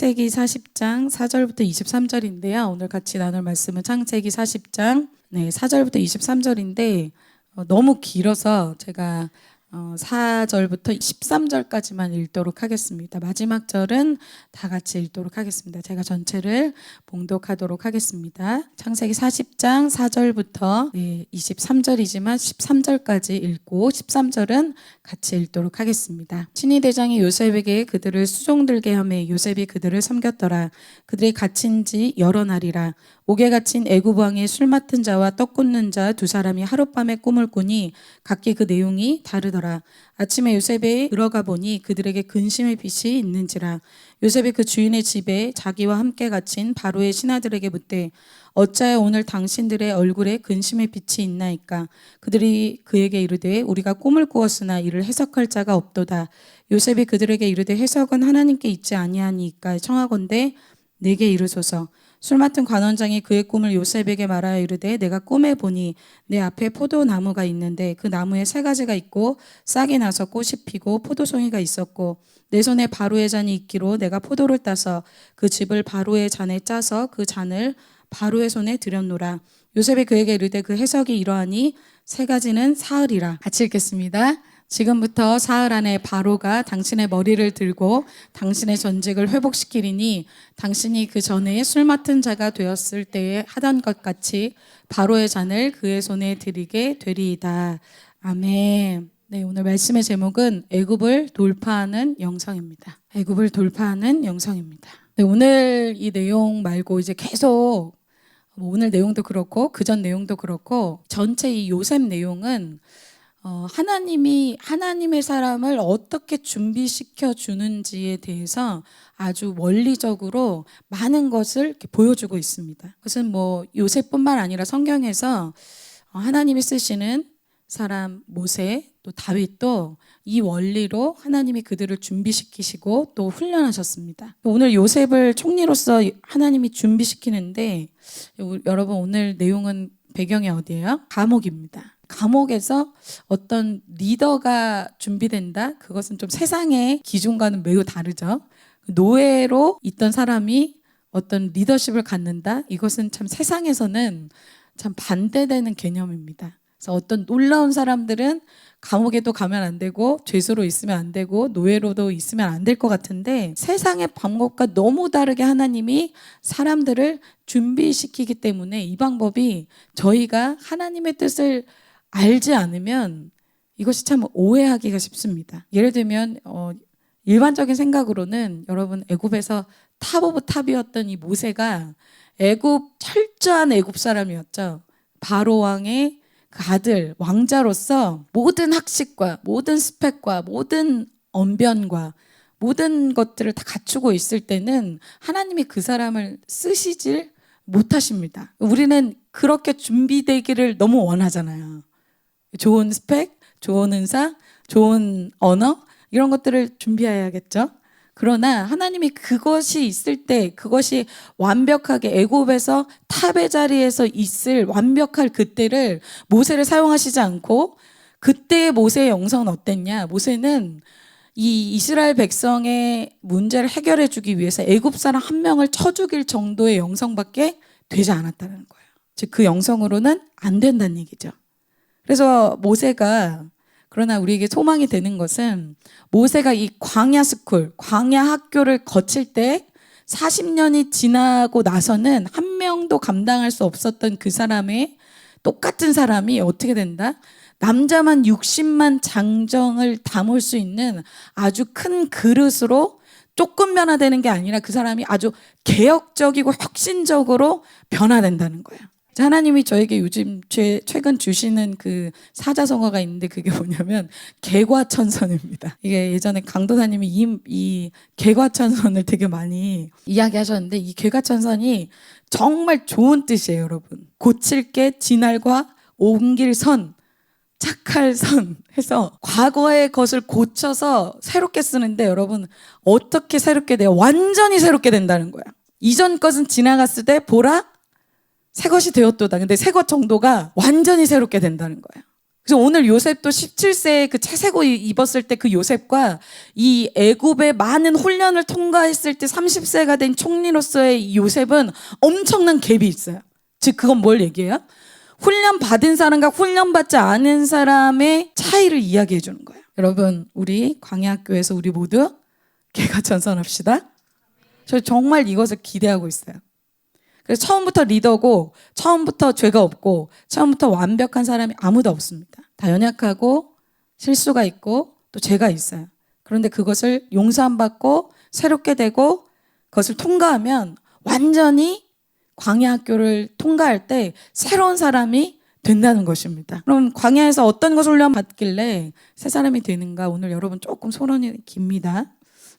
창세기 40장 4절부터 23절인데요. 오늘 같이 나눌 말씀은 창세기 40장 4절부터 23절인데 너무 길어서 제가 4절부터 13절까지만 읽도록 하겠습니다. 마지막 절은 다 같이 읽도록 하겠습니다. 제가 전체를 봉독하도록 하겠습니다. 창세기 40장 4절부터 23절이지만 13절까지 읽고 13절은 같이 읽도록 하겠습니다. 친위 대장이 요셉에게 그들을 수종들게 하매 요셉이 그들을 섬겼더라. 그들이 갇힌 지 여러 날이라. 옥에 갇힌 애굽 왕의 술 맡은 자와 떡 굽는 자 두 사람이 하룻밤에 꿈을 꾸니 각기 그 내용이 다르더라. 아침에 요셉이 들어가 보니 그들에게 근심의 빛이 있는지라. 요셉이 그 주인의 집에 자기와 함께 갇힌 바로의 신하들에게 묻되 어찌하여 오늘 당신들의 얼굴에 근심의 빛이 있나이까. 그들이 그에게 이르되 우리가 꿈을 꾸었으나 이를 해석할 자가 없도다. 요셉이 그들에게 이르되 해석은 하나님께 있지 아니하니까 청하건대 내게 이르소서. 술 맡은 관원장이 그의 꿈을 요셉에게 말하여 이르되 내가 꿈에 보니 내 앞에 포도나무가 있는데 그 나무에 세 가지가 있고 싹이 나서 꽃이 피고 포도송이가 있었고 내 손에 바로의 잔이 있기로 내가 포도를 따서 그 즙을 바로의 잔에 짜서 그 잔을 바로의 손에 들였노라. 요셉이 그에게 이르되 그 해석이 이러하니 세 가지는 사흘이라. 같이 읽겠습니다. 지금부터 사흘 안에 바로가 당신의 머리를 들고 당신의 전직을 회복시키리니 당신이 그 전에 술 맡은 자가 되었을 때에 하던 것 같이 바로의 잔을 그의 손에 드리게 되리이다. 아멘. 네, 오늘 말씀의 제목은 애굽을 돌파하는 영성입니다. 애굽을 돌파하는 영성입니다. 네, 오늘 이 내용 말고 이제 계속 오늘 내용도 그렇고 그전 내용도 그렇고 전체 이 요셉 내용은 하나님이 하나님의 사람을 어떻게 준비시켜 주는지에 대해서 아주 원리적으로 많은 것을 이렇게 보여주고 있습니다. 그것은 뭐 요셉뿐만 아니라 성경에서 하나님이 쓰시는 사람 모세 또 다윗도 이 원리로 하나님이 그들을 준비시키시고 또 훈련하셨습니다. 오늘 요셉을 총리로서 하나님이 준비시키는데 여러분 오늘 내용은 배경이 어디예요? 감옥입니다. 감옥에서 어떤 리더가 준비된다? 그것은 좀 세상의 기준과는 매우 다르죠. 노예로 있던 사람이 어떤 리더십을 갖는다? 이것은 참 세상에서는 참 반대되는 개념입니다. 그래서 어떤 놀라운 사람들은 감옥에도 가면 안 되고 죄수로 있으면 안 되고 노예로도 있으면 안 될 것 같은데 세상의 방법과 너무 다르게 하나님이 사람들을 준비시키기 때문에 이 방법이 저희가 하나님의 뜻을 알지 않으면 이것이 참 오해하기가 쉽습니다. 예를 들면 일반적인 생각으로는 여러분 애굽에서 탑 오브 탑이었던 이 모세가 철저한 애굽 사람이었죠. 바로 왕의 그 아들 왕자로서 모든 학식과 모든 스펙과 모든 언변과 모든 것들을 다 갖추고 있을 때는 하나님이 그 사람을 쓰시질 못하십니다. 우리는 그렇게 준비되기를 너무 원하잖아요. 좋은 스펙, 좋은 은사, 좋은 언어 이런 것들을 준비해야겠죠. 그러나 하나님이 그것이 있을 때 그것이 완벽하게 애굽에서 탑의 자리에서 있을 완벽할 그때를 모세를 사용하시지 않고 그때의 모세의 영성은 어땠냐. 모세는 이 이스라엘 백성의 문제를 해결해 주기 위해서 애굽 사람 한 명을 쳐 죽일 정도의 영성밖에 되지 않았다는 거예요. 즉 그 영성으로는 안 된다는 얘기죠. 그래서 모세가 그러나 우리에게 소망이 되는 것은 모세가 이 광야 스쿨, 광야 학교를 거칠 때 40년이 지나고 나서는 한 명도 감당할 수 없었던 그 사람의 똑같은 사람이 어떻게 된다? 남자만 60만 장정을 담을 수 있는 아주 큰 그릇으로 조금 변화되는 게 아니라 그 사람이 아주 개혁적이고 혁신적으로 변화된다는 거예요. 하나님이 저에게 요즘 최근 주시는 그 사자성어가 있는데 그게 뭐냐면 개과천선입니다. 이게 예전에 강도사님이 이 개과천선을 되게 많이 이야기하셨는데 이 개과천선이 정말 좋은 뜻이에요, 여러분. 고칠 게 진알과 옮길 선, 착할 선 해서 과거의 것을 고쳐서 새롭게 쓰는데 여러분 어떻게 새롭게 돼요? 완전히 새롭게 된다는 거야. 이전 것은 지나갔을 때 보라 새 것이 되었도다. 근데 새 것 정도가 완전히 새롭게 된다는 거예요. 그래서 오늘 요셉도 17세에 그 채색옷 입었을 때 그 요셉과 이 애굽의 많은 훈련을 통과했을 때 30세가 된 총리로서의 이 요셉은 엄청난 갭이 있어요. 즉 그건 뭘 얘기해요? 훈련 받은 사람과 훈련 받지 않은 사람의 차이를 이야기해 주는 거예요. 여러분, 우리 광야학교에서 우리 모두 개가천선합시다. 저 정말 이것을 기대하고 있어요. 그래서 처음부터 리더고, 처음부터 죄가 없고, 처음부터 완벽한 사람이 아무도 없습니다. 다 연약하고 실수가 있고 또 죄가 있어요. 그런데 그것을 용서 안 받고 새롭게 되고 그것을 통과하면 완전히 광야학교를 통과할 때 새로운 사람이 된다는 것입니다. 그럼 광야에서 어떤 것을 훈련받길래 새 사람이 되는가? 오늘 여러분 조금 서론이 깁니다.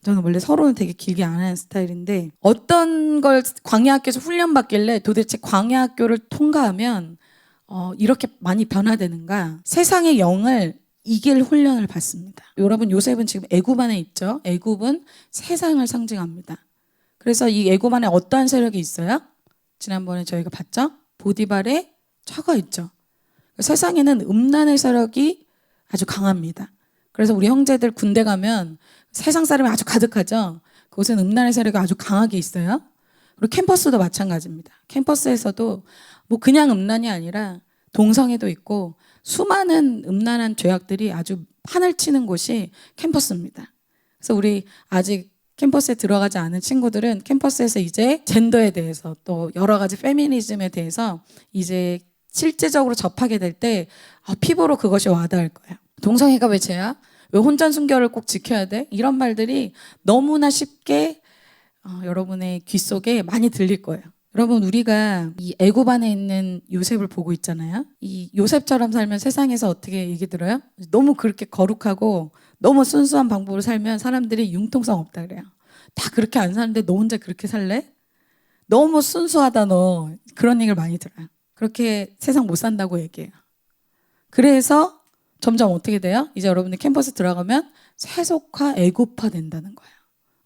저는 원래 서론을 되게 길게 안 하는 스타일인데 어떤 걸 광야학교에서 훈련받길래 도대체 광야학교를 통과하면 이렇게 많이 변화되는가? 세상의 영을 이길 훈련을 받습니다. 여러분, 요셉은 지금 애굽 안에 있죠. 애굽은 세상을 상징합니다. 그래서 이 애굽 안에 어떠한 세력이 있어요? 지난번에 저희가 봤죠? 보디발의 처가 있죠. 세상에는 음란의 세력이 아주 강합니다. 그래서 우리 형제들 군대 가면 세상 사람이 아주 가득하죠. 그곳은 음란의 세력이 아주 강하게 있어요. 그리고 캠퍼스도 마찬가지입니다. 캠퍼스에서도 뭐 그냥 음란이 아니라 동성애도 있고 수많은 음란한 죄악들이 아주 판을 치는 곳이 캠퍼스입니다. 그래서 우리 아직 캠퍼스에 들어가지 않은 친구들은 캠퍼스에서 이제 젠더에 대해서 또 여러 가지 페미니즘에 대해서 이제 실제적으로 접하게 될 때 피부로 그것이 와닿을 거예요. 동성애가 왜 죄야? 왜 혼전순결을 꼭 지켜야 돼? 이런 말들이 너무나 쉽게 여러분의 귀 속에 많이 들릴 거예요. 여러분, 우리가 이 애굽 안에 있는 요셉을 보고 있잖아요. 이 요셉처럼 살면 세상에서 어떻게 얘기 들어요? 너무 그렇게 거룩하고 너무 순수한 방법으로 살면 사람들이 융통성 없다 그래요. 다 그렇게 안 사는데 너 혼자 그렇게 살래? 너무 순수하다 너. 그런 얘기를 많이 들어요. 그렇게 세상 못 산다고 얘기해요. 그래서 점점 어떻게 돼요? 이제 여러분들 캠퍼스 들어가면 세속화, 애굽화 된다는 거예요.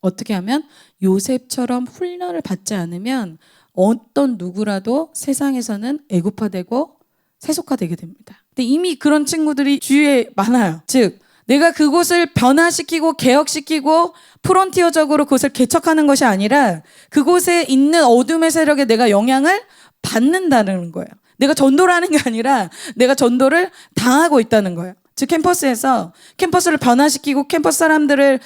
어떻게 하면 요셉처럼 훈련을 받지 않으면 어떤 누구라도 세상에서는 애굽화되고 세속화되게 됩니다. 근데 이미 그런 친구들이 주위에 많아요. 즉 내가 그곳을 변화시키고 개혁시키고 프론티어적으로 그곳을 개척하는 것이 아니라 그곳에 있는 어둠의 세력에 내가 영향을 받는다는 거예요. 내가 전도를 하는 게 아니라 내가 전도를 당하고 있다는 거예요. 즉 캠퍼스에서 캠퍼스를 변화시키고 캠퍼스 사람들을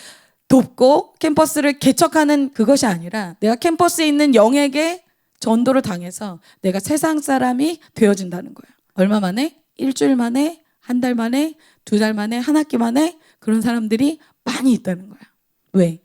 돕고 캠퍼스를 개척하는 그것이 아니라 내가 캠퍼스에 있는 영에게 전도를 당해서 내가 세상 사람이 되어진다는 거예요. 얼마 만에? 일주일 만에? 한 달 만에? 두 달 만에? 한 학기 만에? 그런 사람들이 많이 있다는 거예요. 왜?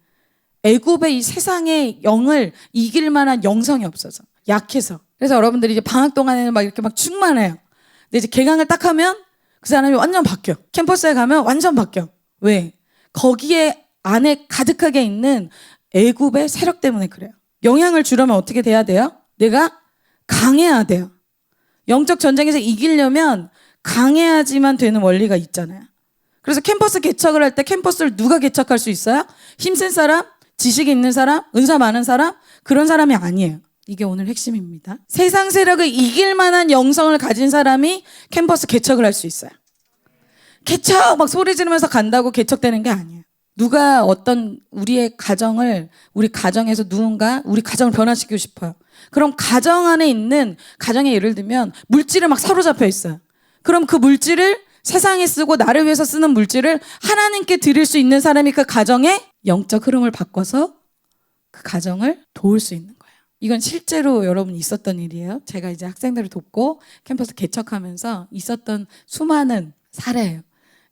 애굽의 이 세상의 영을 이길 만한 영성이 없어서, 약해서. 그래서 여러분들이 이제 방학 동안에는 막 이렇게 막 충만해요. 근데 이제 개강을 딱 하면 그 사람이 완전 바뀌어. 캠퍼스에 가면 완전 바뀌어. 왜? 거기에 안에 가득하게 있는 애굽의 세력 때문에 그래요. 영향을 주려면 어떻게 돼야 돼요? 내가 강해야 돼요. 영적 전쟁에서 이기려면 강해야지만 되는 원리가 있잖아요. 그래서 캠퍼스 개척을 할 때 캠퍼스를 누가 개척할 수 있어요? 힘센 사람? 지식이 있는 사람? 은사 많은 사람? 그런 사람이 아니에요. 이게 오늘 핵심입니다. 세상 세력을 이길 만한 영성을 가진 사람이 캠퍼스 개척을 할 수 있어요. 개척! 막 소리 지르면서 간다고 개척되는 게 아니에요. 누가 어떤 우리 가정에서 누군가 우리 가정을 변화시키고 싶어요. 그럼 가정 안에 있는, 가정에 예를 들면 물질을 막 사로잡혀 있어요. 그럼 그 물질을 세상에 쓰고 나를 위해서 쓰는 물질을 하나님께 드릴 수 있는 사람이 그 가정의 영적 흐름을 바꿔서 그 가정을 도울 수 있는 거예요. 이건 실제로 여러분 있었던 일이에요. 제가 이제 학생들을 돕고 캠퍼스 개척하면서 있었던 수많은 사례예요.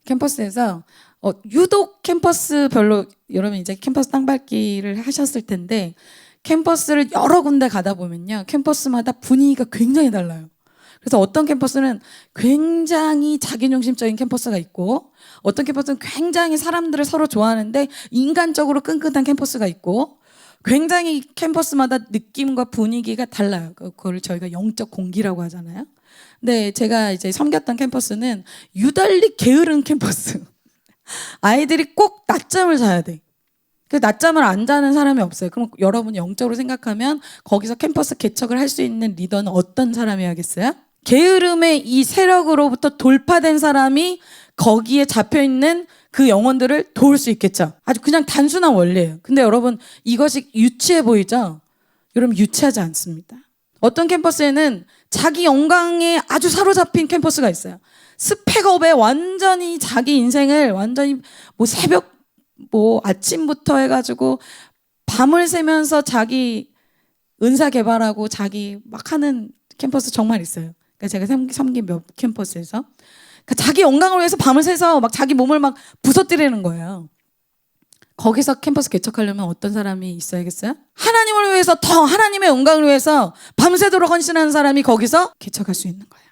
캠퍼스에서 유독 캠퍼스별로 여러분 이제 캠퍼스 땅밟기를 하셨을 텐데 캠퍼스를 여러 군데 가다 보면요. 캠퍼스마다 분위기가 굉장히 달라요. 그래서 어떤 캠퍼스는 굉장히 자기중심적인 캠퍼스가 있고 어떤 캠퍼스는 굉장히 사람들을 서로 좋아하는데 인간적으로 끈끈한 캠퍼스가 있고 굉장히 캠퍼스마다 느낌과 분위기가 달라요. 그걸 저희가 영적 공기라고 하잖아요. 근데 제가 이제 섬겼던 캠퍼스는 유달리 게으른 캠퍼스. 아이들이 꼭 낮잠을 자야 돼. 그 낮잠을 안 자는 사람이 없어요. 그럼 여러분이 영적으로 생각하면 거기서 캠퍼스 개척을 할 수 있는 리더는 어떤 사람이야겠어요? 게으름의 이 세력으로부터 돌파된 사람이 거기에 잡혀있는 그 영혼들을 도울 수 있겠죠. 아주 그냥 단순한 원리예요. 근데 여러분 이것이 유치해 보이죠? 여러분 유치하지 않습니다. 어떤 캠퍼스에는 자기 영광에 아주 사로잡힌 캠퍼스가 있어요. 스펙업에 완전히 자기 인생을 완전히 뭐 새벽 뭐 아침부터 해가지고 밤을 새면서 자기 은사 개발하고 자기 막 하는 캠퍼스 정말 있어요. 그러니까 제가 섬긴 몇 캠퍼스에서 그러니까 자기 영광을 위해서 밤을 새서 막 자기 몸을 막 부서뜨리는 거예요. 거기서 캠퍼스 개척하려면 어떤 사람이 있어야겠어요? 하나님을 위해서 더 하나님의 영광을 위해서 밤새도록 헌신하는 사람이 거기서 개척할 수 있는 거예요.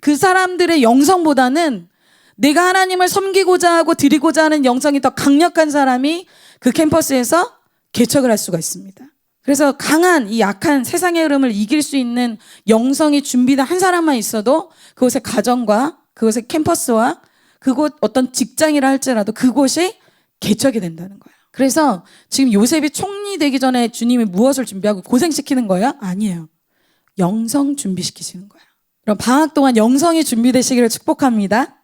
그 사람들의 영성보다는 내가 하나님을 섬기고자 하고 드리고자 하는 영성이 더 강력한 사람이 그 캠퍼스에서 개척을 할 수가 있습니다. 그래서 강한 이 약한 세상의 흐름을 이길 수 있는 영성이 준비된 한 사람만 있어도 그곳의 가정과 그곳의 캠퍼스와 그곳 어떤 직장이라 할지라도 그곳이 개척이 된다는 거예요. 그래서 지금 요셉이 총리 되기 전에 주님이 무엇을 준비하고 고생시키는 거예요? 아니에요. 영성 준비시키시는 거예요. 그럼 방학 동안 영성이 준비되시기를 축복합니다.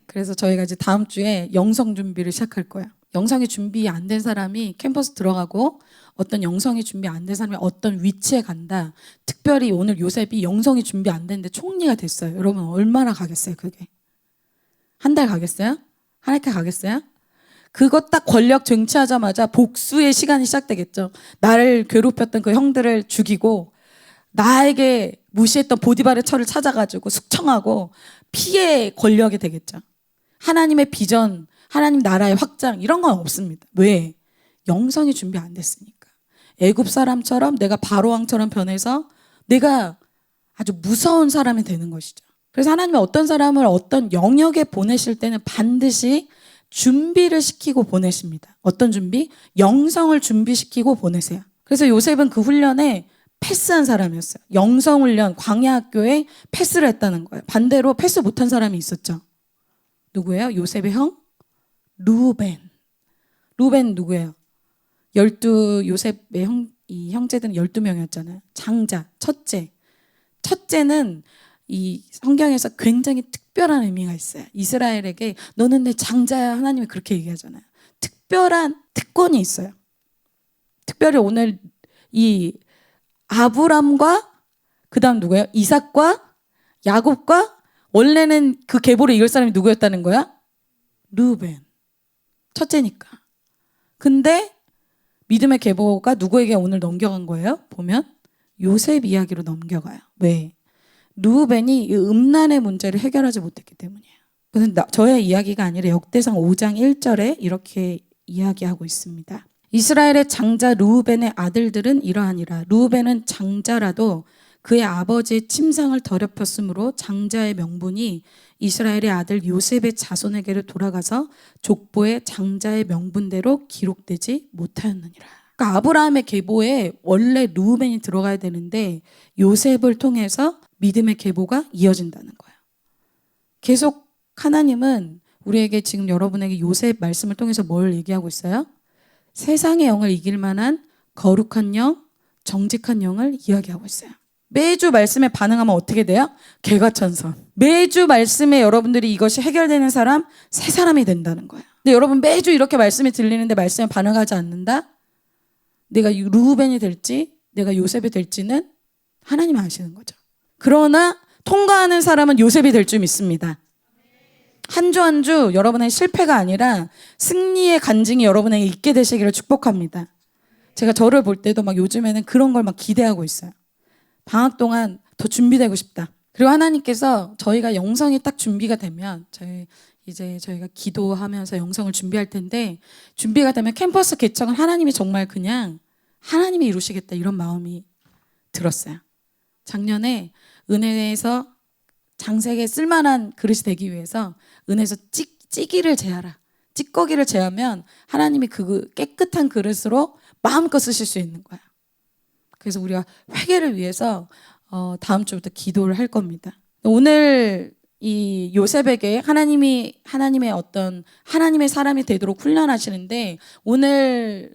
그래서 저희가 이제 다음 주에 영성 준비를 시작할 거예요. 영성이 준비 안 된 사람이 캠퍼스 들어가고 어떤 영성이 준비 안 된 사람이 어떤 위치에 간다. 특별히 오늘 요셉이 영성이 준비 안 됐는데 총리가 됐어요. 여러분 얼마나 가겠어요 그게? 한 달 가겠어요? 한 달 가겠어요? 그거 딱 권력 쟁취하자마자 복수의 시간이 시작되겠죠. 나를 괴롭혔던 그 형들을 죽이고 나에게 무시했던 보디발의 처를 찾아가지고 숙청하고 피해 권력이 되겠죠. 하나님의 비전, 하나님 나라의 확장 이런 건 없습니다. 왜? 영성이 준비 안 됐으니까. 애굽 사람처럼 내가 바로왕처럼 변해서 내가 아주 무서운 사람이 되는 것이죠. 그래서 하나님이 어떤 사람을 어떤 영역에 보내실 때는 반드시 준비를 시키고 보내십니다. 어떤 준비? 영성을 준비시키고 보내세요. 그래서 요셉은 그 훈련에 패스한 사람이었어요. 영성훈련, 광야학교에 패스를 했다는 거예요. 반대로 패스 못한 사람이 있었죠. 누구예요? 요셉의 형? 루벤. 루벤 누구예요? 요셉의 이 형제들은 12명이었잖아요. 장자, 첫째. 첫째는 이 성경에서 굉장히 특별한 의미가 있어요. 이스라엘에게 너는 내 장자야. 하나님이 그렇게 얘기하잖아요. 특별한 특권이 있어요. 특별히 오늘 이 아브람과 그 다음 누구예요? 이삭과 야곱과 원래는 그 계보를 이을 사람이 누구였다는 거야? 르우벤. 첫째니까. 근데 믿음의 계보가 누구에게 오늘 넘겨간 거예요? 보면 요셉 이야기로 넘겨가요. 왜? 르우벤이 이 음란의 문제를 해결하지 못했기 때문이에요. 그건 저의 이야기가 아니라 역대상 5장 1절에 이렇게 이야기하고 있습니다. 이스라엘의 장자 르우벤의 아들들은 이러하니라. 르우벤은 장자라도 그의 아버지의 침상을 더럽혔으므로 장자의 명분이 이스라엘의 아들 요셉의 자손에게로 돌아가서 족보의 장자의 명분대로 기록되지 못하였느니라. 그러니까 아브라함의 계보에 원래 르우벤이 들어가야 되는데 요셉을 통해서 믿음의 계보가 이어진다는 거예요. 계속 하나님은 우리에게 지금 여러분에게 요셉 말씀을 통해서 뭘 얘기하고 있어요? 세상의 영을 이길 만한 거룩한 영, 정직한 영을 이야기하고 있어요. 매주 말씀에 반응하면 어떻게 돼요? 개과천선. 매주 말씀에 여러분들이 이것이 해결되는 사람, 새 사람이 된다는 거예요. 근데 여러분 매주 이렇게 말씀이 들리는데 말씀에 반응하지 않는다? 내가 르우벤이 될지 내가 요셉이 될지는 하나님 아시는 거죠. 그러나 통과하는 사람은 요셉이 될 줄 믿습니다. 한 주 한 주 여러분의 실패가 아니라 승리의 간증이 여러분에게 있게 되시기를 축복합니다. 제가 저를 볼 때도 막 요즘에는 그런 걸 막 기대하고 있어요. 방학 동안 더 준비되고 싶다. 그리고 하나님께서 저희가 영성이 딱 준비가 되면 저희가 기도하면서 영성을 준비할 텐데 준비가 되면 캠퍼스 개척은 하나님이 정말 그냥 하나님이 이루시겠다 이런 마음이 들었어요. 작년에 은혜에서 장세에 쓸만한 그릇이 되기 위해서 은혜에서 찌기를 제하라. 찌꺼기를 제하면 하나님이 그 깨끗한 그릇으로 마음껏 쓰실 수 있는 거야. 그래서 우리가 회개를 위해서 다음 주부터 기도를 할 겁니다. 오늘 이 요셉에게 하나님의 어떤 하나님의 사람이 되도록 훈련하시는데 오늘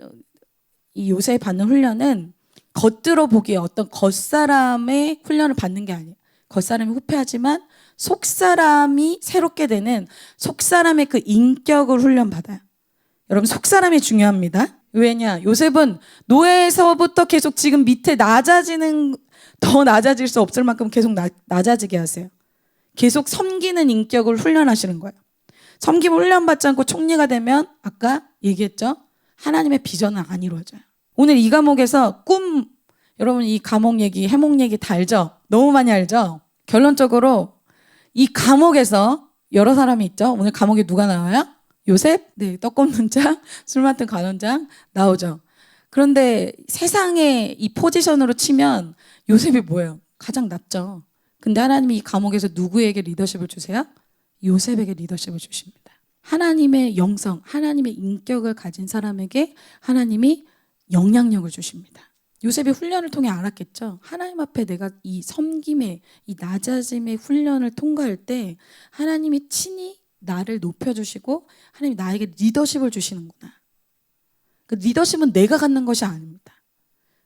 이 요셉이 받는 훈련은 겉으로 보기에 어떤 겉사람의 훈련을 받는 게 아니에요. 겉사람이 후패하지만 속사람이 새롭게 되는 속사람의 그 인격을 훈련받아요. 여러분, 속사람이 중요합니다. 왜냐? 요셉은 노예에서부터 계속 지금 밑에 더 낮아질 수 없을 만큼 계속 낮아지게 하세요. 계속 섬기는 인격을 훈련하시는 거예요. 섬김 훈련받지 않고 총리가 되면 아까 얘기했죠? 하나님의 비전은 안 이루어져요. 오늘 이 과목에서 여러분 이 과목 얘기, 해목 얘기 다 알죠? 너무 많이 알죠? 결론적으로 이 과목에서 여러 사람이 있죠? 오늘 과목에 누가 나와요? 요셉? 네, 떡 굽는 장, 술 맡은 간원장 나오죠. 그런데 세상의 이 포지션으로 치면 요셉이 뭐예요? 가장 낮죠. 근데 하나님이 이 과목에서 누구에게 리더십을 주세요? 요셉에게 리더십을 주십니다. 하나님의 영성, 하나님의 인격을 가진 사람에게 하나님이 영향력을 주십니다. 요셉이 훈련을 통해 알았겠죠. 하나님 앞에 내가 이 섬김의, 이 낮아짐의 훈련을 통과할 때 하나님이 친히 나를 높여주시고 하나님이 나에게 리더십을 주시는구나. 그 리더십은 내가 갖는 것이 아닙니다.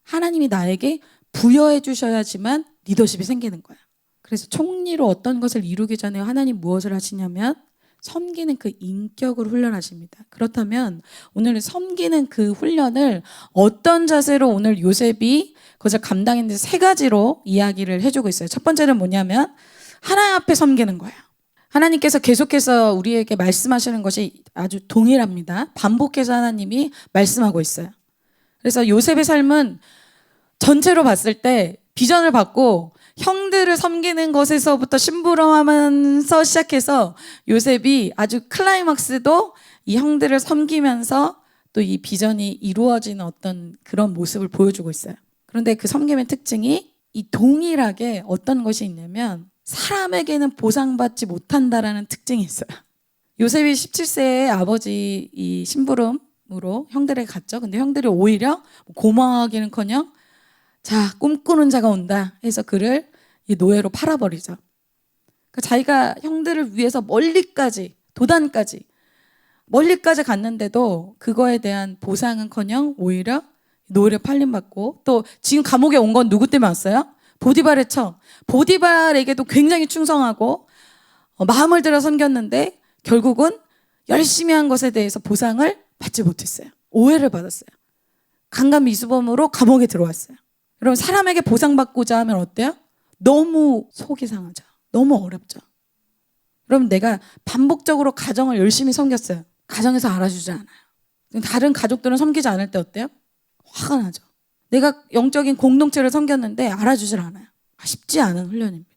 하나님이 나에게 부여해 주셔야지만 리더십이 생기는 거야. 그래서 총리로 어떤 것을 이루기 전에 하나님 무엇을 하시냐면 섬기는 그 인격을 훈련하십니다. 그렇다면 오늘 섬기는 그 훈련을 어떤 자세로 오늘 요셉이 그것을 감당했는지 세 가지로 이야기를 해주고 있어요. 첫 번째는 뭐냐면 하나님 앞에 섬기는 거예요. 하나님께서 계속해서 우리에게 말씀하시는 것이 아주 동일합니다. 반복해서 하나님이 말씀하고 있어요. 그래서 요셉의 삶은 전체로 봤을 때 비전을 받고 형들을 섬기는 것에서부터 심부름하면서 시작해서 요셉이 아주 클라이막스도 이 형들을 섬기면서 또 이 비전이 이루어지는 어떤 그런 모습을 보여주고 있어요. 그런데 그 섬김의 특징이 이 동일하게 어떤 것이 있냐면 사람에게는 보상받지 못한다라는 특징이 있어요. 요셉이 17세에 아버지 이 심부름으로 형들에게 갔죠. 근데 형들이 오히려 고마워하기는커녕 자, 꿈꾸는 자가 온다 해서 그를 이 노예로 팔아버리죠. 그러니까 자기가 형들을 위해서 도단까지 멀리까지 갔는데도 그거에 대한 보상은커녕 오히려 노예로 팔림받고 또 지금 감옥에 온 건 누구 때문에 왔어요? 보디발의 처. 보디발에게도 굉장히 충성하고 마음을 들여 섬겼는데 결국은 열심히 한 것에 대해서 보상을 받지 못했어요. 오해를 받았어요. 강간 미수범으로 감옥에 들어왔어요. 여러분, 사람에게 보상받고자 하면 어때요? 너무 속이 상하죠. 너무 어렵죠. 여러분, 내가 반복적으로 가정을 열심히 섬겼어요. 가정에서 알아주지 않아요. 다른 가족들은 섬기지 않을 때 어때요? 화가 나죠. 내가 영적인 공동체를 섬겼는데 알아주질 않아요. 쉽지 않은 훈련입니다.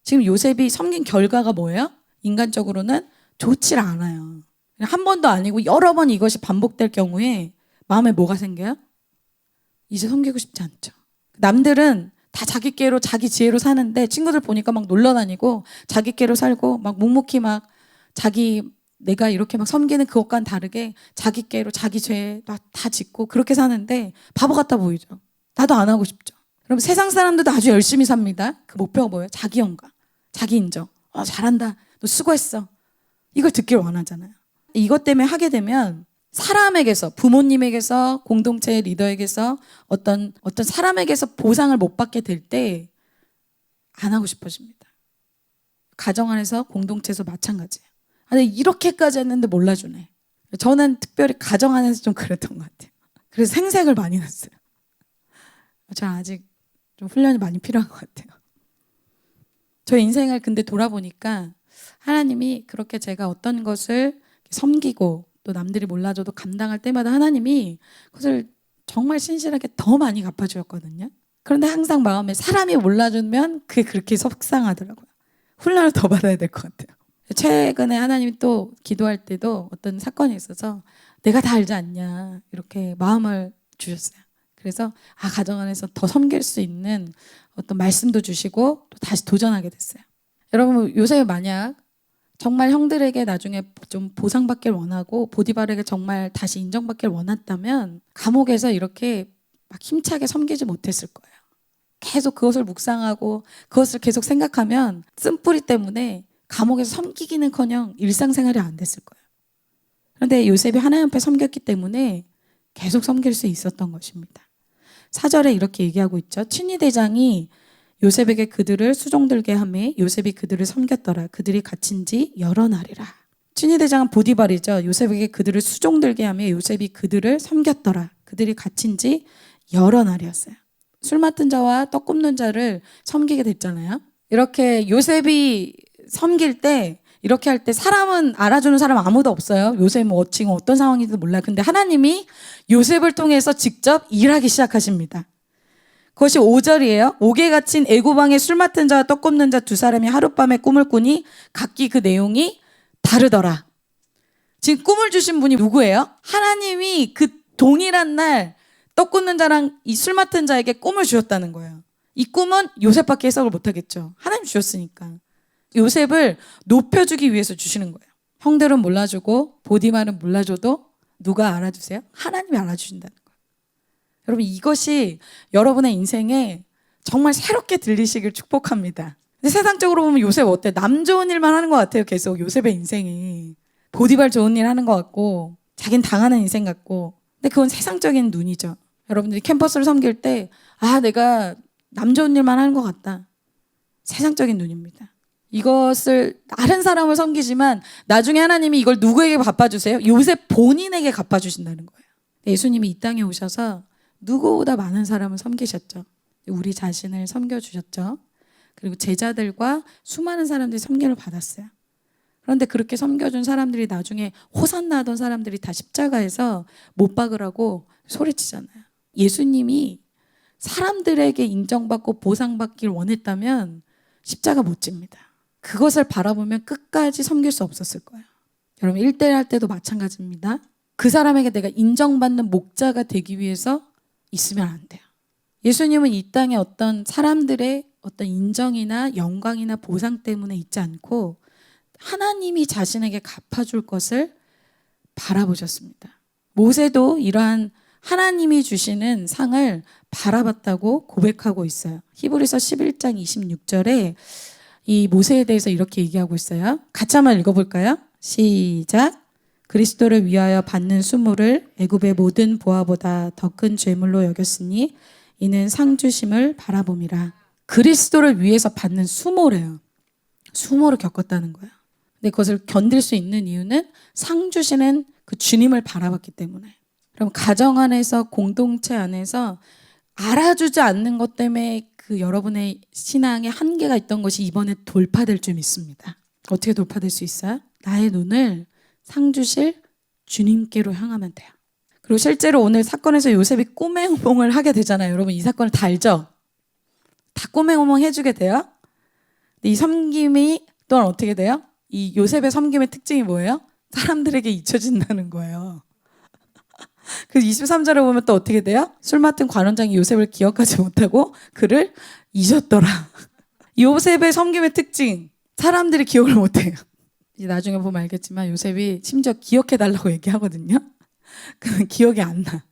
지금 요셉이 섬긴 결과가 뭐예요? 인간적으로는 좋지 않아요. 한 번도 아니고 여러 번 이것이 반복될 경우에 마음에 뭐가 생겨요? 이제 섬기고 싶지 않죠. 남들은 다 자기 께로 자기 지혜로 사는데 친구들 보니까 막 놀러 다니고 자기 께로 살고 막 묵묵히 막 내가 이렇게 막 섬기는 그것과는 다르게 자기 께로 자기 죄 다 짓고 그렇게 사는데 바보 같아 보이죠. 나도 안 하고 싶죠. 그럼 세상 사람들도 아주 열심히 삽니다. 그 목표가 뭐예요? 자기 영광, 자기 인정. 잘한다. 너 수고했어. 이걸 듣길 원하잖아요. 이것 때문에 하게 되면 사람에게서, 부모님에게서, 공동체의 리더에게서 어떤 사람에게서 보상을 못 받게 될 때 안 하고 싶어집니다. 가정 안에서, 공동체에서 마찬가지예요. 근데 이렇게까지 했는데 몰라주네. 저는 특별히 가정 안에서 좀 그랬던 것 같아요. 그래서 생색을 많이 냈어요. 저는 아직 좀 훈련이 많이 필요한 것 같아요. 저 인생을 근데 돌아보니까 하나님이 그렇게 제가 어떤 것을 섬기고 또 남들이 몰라줘도 감당할 때마다 하나님이 그것을 정말 신실하게 더 많이 갚아주었거든요. 그런데 항상 마음에 사람이 몰라주면 그게 그렇게 속상하더라고요. 훈련을 더 받아야 될 것 같아요. 최근에 하나님이 또 기도할 때도 어떤 사건이 있어서 내가 다 알지 않냐 이렇게 마음을 주셨어요. 그래서 가정 안에서 더 섬길 수 있는 어떤 말씀도 주시고 또 다시 도전하게 됐어요. 여러분, 요새 만약 정말 형들에게 나중에 좀 보상받길 원하고 보디발에게 정말 다시 인정받길 원했다면 감옥에서 이렇게 막 힘차게 섬기지 못했을 거예요. 계속 그것을 묵상하고 그것을 계속 생각하면 쓴뿌리 때문에 감옥에서 섬기기는커녕 일상생활이 안 됐을 거예요. 그런데 요셉이 하나님 앞에 섬겼기 때문에 계속 섬길 수 있었던 것입니다. 4절에 이렇게 얘기하고 있죠. 친위대장이 요셉에게 그들을 수종들게 하매 요셉이 그들을 섬겼더라. 그들이 갇힌 지 여러 날이라. 친위대장은 보디발이죠. 요셉에게 그들을 수종들게 하며 요셉이 그들을 섬겼더라. 그들이 갇힌 지 여러 날이었어요. 술 맡은 자와 떡 굽는 자를 섬기게 됐잖아요. 이렇게 요셉이 섬길 때, 이렇게 할 때 사람은 알아주는 사람 아무도 없어요. 요셉은 지금 어떤 상황인지도 몰라요. 근데 하나님이 요셉을 통해서 직접 일하기 시작하십니다. 그것이 5절이에요. 옥에 갇힌 애고방에 술 맡은 자와 떡 굽는 자 두 사람이 하룻밤에 꿈을 꾸니 각기 그 내용이 다르더라. 지금 꿈을 주신 분이 누구예요? 하나님이 그 동일한 날 떡 굽는 자랑 이 술 맡은 자에게 꿈을 주셨다는 거예요. 이 꿈은 요셉밖에 해석을 못하겠죠. 하나님 주셨으니까. 요셉을 높여주기 위해서 주시는 거예요. 형들은 몰라주고 보디말은 몰라줘도 누가 알아주세요? 하나님이 알아주신다는 거예요. 여러분, 이것이 여러분의 인생에 정말 새롭게 들리시길 축복합니다. 근데 세상적으로 보면 요셉 어때? 남 좋은 일만 하는 것 같아요. 계속 요셉의 인생이. 보디발 좋은 일 하는 것 같고 자긴 당하는 인생 같고. 근데 그건 세상적인 눈이죠. 여러분들이 캠퍼스를 섬길 때 내가 남 좋은 일만 하는 것 같다. 세상적인 눈입니다. 이것을 다른 사람을 섬기지만 나중에 하나님이 이걸 누구에게 갚아주세요? 요셉 본인에게 갚아주신다는 거예요. 예수님이 이 땅에 오셔서 누구보다 많은 사람을 섬기셨죠. 우리 자신을 섬겨주셨죠. 그리고 제자들과 수많은 사람들이 섬김을 받았어요. 그런데 그렇게 섬겨준 사람들이 나중에 호산나 하던 사람들이 다 십자가에서 못 박으라고 소리치잖아요. 예수님이 사람들에게 인정받고 보상받길 원했다면 십자가 못 집니다. 그것을 바라보면 끝까지 섬길 수 없었을 거예요. 여러분 1대1 할 때도 마찬가지입니다. 그 사람에게 내가 인정받는 목자가 되기 위해서 있으면 안 돼요. 예수님은 이 땅에 어떤 사람들의 어떤 인정이나 영광이나 보상 때문에 있지 않고 하나님이 자신에게 갚아줄 것을 바라보셨습니다. 모세도 이러한 하나님이 주시는 상을 바라봤다고 고백하고 있어요. 히브리서 11장 26절에 이 모세에 대해서 이렇게 얘기하고 있어요. 같이 한번 읽어볼까요? 시작. 그리스도를 위하여 받는 수모를 애굽의 모든 보화보다 더 큰 죄물로 여겼으니 이는 상 주심을 바라봄이라. 그리스도를 위해서 받는 수모래요. 수모를 겪었다는 거예요. 근데 그것을 견딜 수 있는 이유는 상 주시는 그 주님을 바라봤기 때문에. 그럼 가정 안에서 공동체 안에서 알아주지 않는 것 때문에 그 여러분의 신앙에 한계가 있던 것이 이번에 돌파될 줄 믿습니다. 어떻게 돌파될 수 있어요? 나의 눈을 상 주실 주님께로 향하면 돼요. 그리고 실제로 오늘 사건에서 요셉이 꼬맹호몽을 하게 되잖아요. 여러분 이 사건을 다 알죠? 다 꼬맹호몽 해주게 돼요. 근데 이 섬김이 또한 어떻게 돼요? 이 요셉의 섬김의 특징이 뭐예요? 사람들에게 잊혀진다는 거예요. 그래서 23절에 보면 또 어떻게 돼요? 술 맡은 관원장이 요셉을 기억하지 못하고 그를 잊었더라. 요셉의 섬김의 특징, 사람들이 기억을 못해요. 이제 나중에 보면 알겠지만 요셉이 심지어 기억해달라고 얘기하거든요. 그러면 기억이 안 나.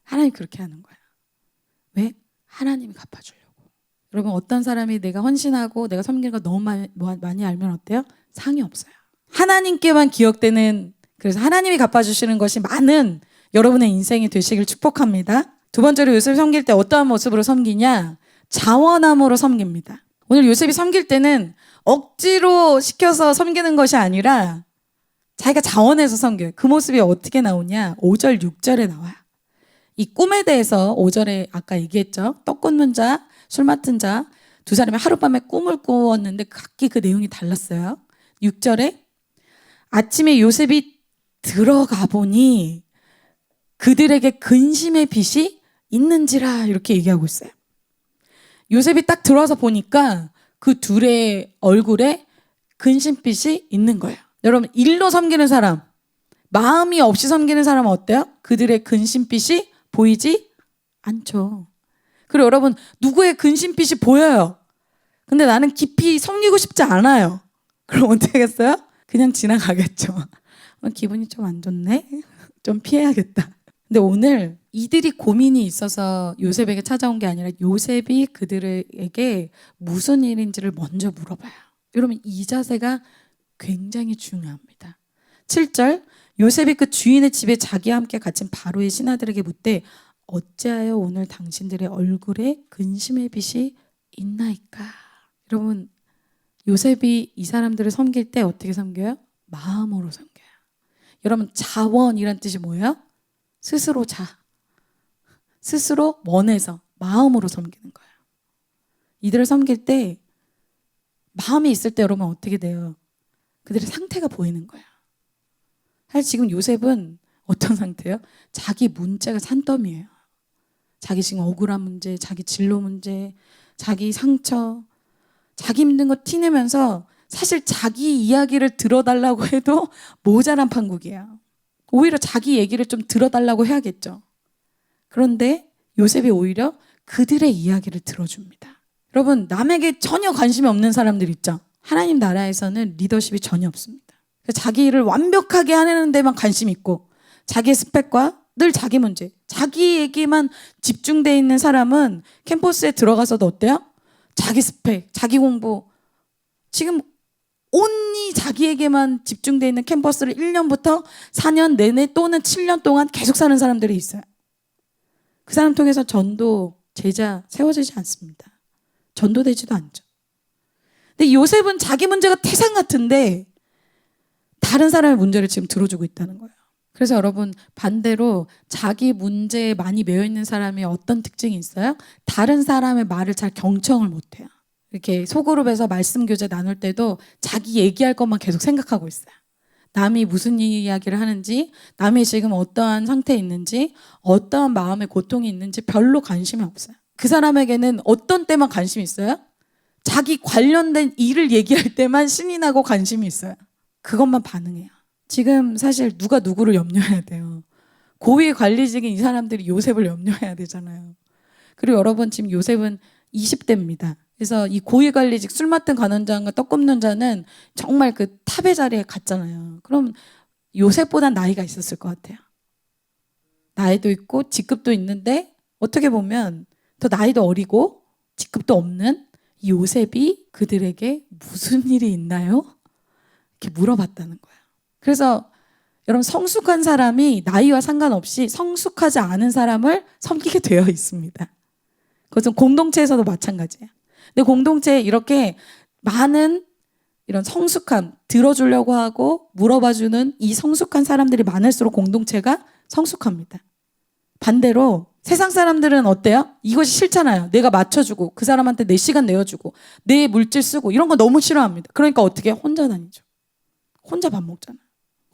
하나님이 그렇게 하는 거야. 왜? 하나님이 갚아주려고. 여러분 어떤 사람이 내가 헌신하고 내가 섬기는 거 너무 많이 알면 어때요? 상이 없어요. 하나님께만 기억되는, 그래서 하나님이 갚아주시는 것이 많은 여러분의 인생이 되시길 축복합니다. 두 번째로 요셉이 섬길 때 어떠한 모습으로 섬기냐? 자원함으로 섬깁니다. 오늘 요셉이 섬길 때는 억지로 시켜서 섬기는 것이 아니라 자기가 자원해서 섬겨요. 그 모습이 어떻게 나오냐? 5절, 6절에 나와요. 이 꿈에 대해서 5절에 아까 얘기했죠. 떡 굽는 자, 술 맡은 자 두 사람이 하룻밤에 꿈을 꾸었는데 각기 그 내용이 달랐어요. 6절에 아침에 요셉이 들어가 보니 그들에게 근심의 빛이 있는지라 이렇게 얘기하고 있어요. 요셉이 딱 들어와서 보니까 그 둘의 얼굴에 근심빛이 있는 거예요. 여러분 일로 섬기는 사람, 마음이 없이 섬기는 사람은 어때요? 그들의 근심빛이 보이지 않죠. 그리고 여러분 누구의 근심빛이 보여요. 근데 나는 깊이 섬기고 싶지 않아요. 그럼 어떻게 하겠어요? 그냥 지나가겠죠. 기분이 좀 안 좋네? 좀 피해야겠다. 근데 오늘 이들이 고민이 있어서 요셉에게 찾아온 게 아니라 요셉이 그들에게 무슨 일인지를 먼저 물어봐요. 여러분 이 자세가 굉장히 중요합니다. 7절 요셉이 그 주인의 집에 자기와 함께 갇힌 바로의 신하들에게 묻되 어찌하여 오늘 당신들의 얼굴에 근심의 빛이 있나이까. 여러분, 요셉이 이 사람들을 섬길 때 어떻게 섬겨요? 마음으로 섬겨요. 여러분, 자원이란 뜻이 뭐예요? 스스로 스스로 원해서 마음으로 섬기는 거예요. 이들을 섬길 때 마음이 있을 때 여러분 어떻게 돼요? 그들의 상태가 보이는 거예요. 사실 지금 요셉은 어떤 상태예요? 자기 문제가 산더미예요. 자기 지금 억울한 문제, 자기 진로 문제, 자기 상처, 자기 힘든 거 티내면서 사실 자기 이야기를 들어달라고 해도 모자란 판국이에요. 오히려 자기 얘기를 좀 들어달라고 해야겠죠. 그런데 요셉이 오히려 그들의 이야기를 들어줍니다. 여러분, 남에게 전혀 관심이 없는 사람들 있죠. 하나님 나라에서는 리더십이 전혀 없습니다. 자기 일을 완벽하게 하는 데만 관심이 있고 자기의 스펙과 늘 자기 문제, 자기에게만 집중되어 있는 사람은 캠퍼스에 들어가서도 어때요? 자기 스펙, 자기 공부. 지금 온리 자기에게만 집중되어 있는 캠퍼스를 1년부터 4년 내내 또는 7년 동안 계속 사는 사람들이 있어요. 그 사람 통해서 전도, 제자 세워지지 않습니다. 전도되지도 않죠. 근데 요셉은 자기 문제가 태산 같은데 다른 사람의 문제를 지금 들어주고 있다는 거예요. 그래서 여러분, 반대로 자기 문제에 많이 매여 있는 사람이 어떤 특징이 있어요? 다른 사람의 말을 잘 경청을 못해요. 이렇게 소그룹에서 말씀 교제 나눌 때도 자기 얘기할 것만 계속 생각하고 있어요. 남이 무슨 이야기를 하는지, 남이 지금 어떠한 상태에 있는지, 어떠한 마음의 고통이 있는지 별로 관심이 없어요. 그 사람에게는 어떤 때만 관심이 있어요? 자기 관련된 일을 얘기할 때만 신이 나고 관심이 있어요. 그것만 반응해요. 지금 사실 누가 누구를 염려해야 돼요. 고위 관리직인 이 사람들이 요셉을 염려해야 되잖아요. 그리고 여러분, 지금 요셉은 20대입니다. 그래서 이 고위 관리직 술 맡은 관원장과 떡 굽는 자는 정말 그 탑의 자리에 갔잖아요. 그럼 요셉보단 나이가 있었을 것 같아요. 나이도 있고 직급도 있는데 어떻게 보면 더 나이도 어리고 직급도 없는 이 요셉이 그들에게 무슨 일이 있나요? 이렇게 물어봤다는 거예요. 그래서 여러분, 성숙한 사람이 나이와 상관없이 성숙하지 않은 사람을 섬기게 되어 있습니다. 그것은 공동체에서도 마찬가지예요. 근데 공동체에 이렇게 많은 이런 성숙함, 들어주려고 하고 물어봐주는 이 성숙한 사람들이 많을수록 공동체가 성숙합니다. 반대로 세상 사람들은 어때요? 이것이 싫잖아요. 내가 맞춰주고 그 사람한테 내 시간 내어주고 내 물질 쓰고 이런 거 너무 싫어합니다. 그러니까 어떻게 혼자 다니죠. 혼자 밥 먹잖아요.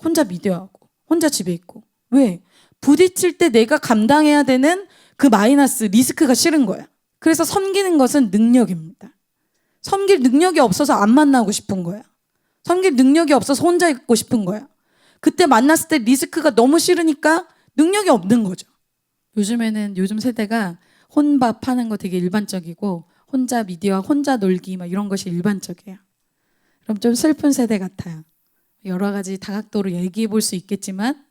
혼자 미디어하고 혼자 집에 있고. 왜? 부딪힐 때 내가 감당해야 되는 그 마이너스 리스크가 싫은 거야. 그래서 섬기는 것은 능력입니다. 섬길 능력이 없어서 안 만나고 싶은 거야. 섬길 능력이 없어서 혼자 있고 싶은 거야. 그때 만났을 때 리스크가 너무 싫으니까 능력이 없는 거죠. 요즘 세대가 혼밥 하는 거 되게 일반적이고 혼자 미디어, 혼자 놀기 막 이런 것이 일반적이에요. 그럼 좀 슬픈 세대 같아요. 여러 가지 다각도로 얘기해 볼 수 있겠지만